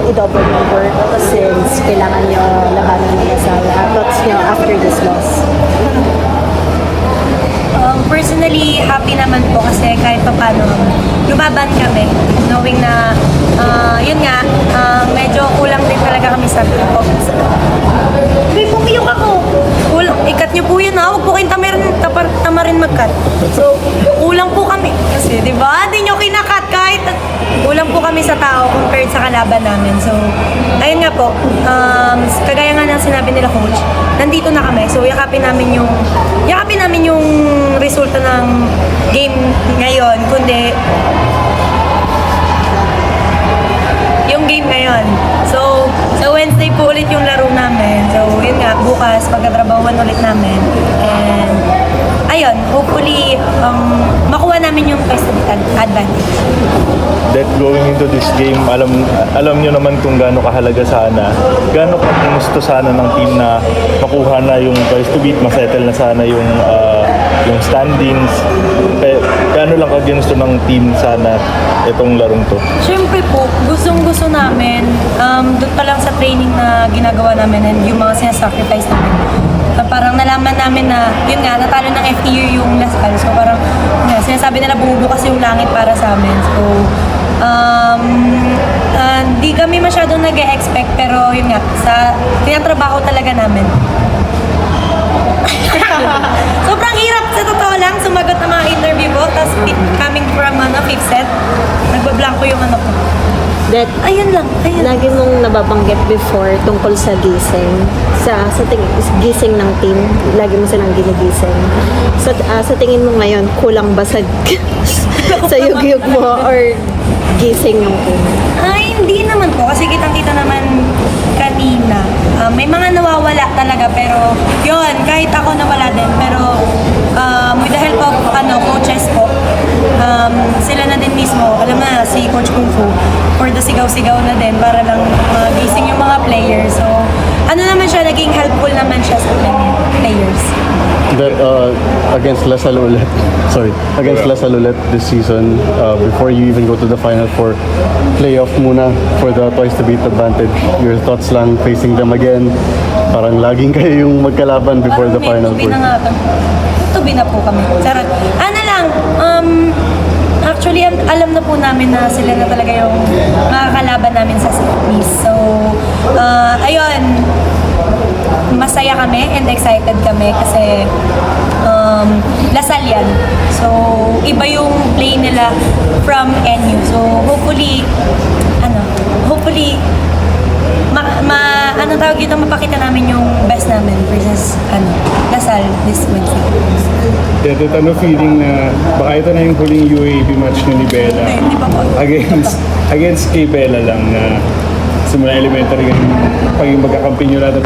i-double yung work since kailangan nyo labanan ng Lasal. Thoughts nyo after this loss? Personally, happy naman po kasi kahit pa paano lumaban kami knowing na yun nga, medyo kulang din talaga kami sa Uy, pumiyok ako! Ikat niyo po yun ha, huwag po kayong tamarin mag-cut. So, kulang po kami. Kasi di ba, di nyo kinakat kahit kulang po kami sa tao compared sa kalaban namin. So, ayun nga po, kagaya nga ng sinabi nila coach, nandito na kami. So, yakapin namin yung resulta ng game ngayon, kundi yung game ngayon. So, sa Wednesday po ulit yung laro namin. So, yun nga, bukas pagkatrabahuan ulit namin. And, ayun, hopefully, makuha namin yung first advantage. That going into this game, alam nyo naman kung gaano kahalaga sana, gaano gusto sana ng team na makuha na yung first to beat, masettle na sana yung standings. Gaano lang kaginusto ng team sana itong larong to? Siyempre po, gustong-gusto namin, doon pa lang sa training na ginagawa namin and yung mga sinasacrifice namin. Parang nalaman namin na, yun nga, natalo ng FTU yung Lasal. So parang, sinasabi nila bumubukas yung langit para sa amin. So, di kami masyadong nag-expect pero yun nga, sa tinatrabaho talaga namin. Sobrang hirap sa totoo lang sumagot ng mga interview ko, tapos coming from fifth set, nagbablanko yung ko. That, Ayun lang. lagi mong nababanggit before tungkol sa gising. Gising ng team, lagi mo silang ginigising. So, sa tingin mo ngayon, kulang ba sa yugyug mo or gising yung team? Ay, hindi naman po. Kasi kitang-kita naman kanina. May mga nawawala talaga. Pero, yun, kahit ako nawala din. Pero, with the help of coaches po, sila na din mismo, alam na, si Coach Kung Fu, for the sigaw-sigaw na din para lang gising yung mga players. So, ano naman siya, naging helpful naman siya sa players. That against Lasal ulit this season, before you even go to the Final Four, playoff muna for the twice to beat advantage. Your thoughts lang facing them again? Parang laging kayo yung magkalaban before the Final Four. Tubi na po kami. Charot. Ano lang, actually, alam na po namin na sila na talaga yung makakalaban namin sa semis. So, ayun, masaya kami and excited kami kasi Lasal yan. So, iba yung play nila from NU. So, hopefully, mapakita namin yung best namin versus Lasal this Wednesday. Dito, ano feeling na baka ito na yung huling UAAP match ni Bella Hindi pa po. against kay Bella lang na simula elementary paging magkakampi nyo lahat ng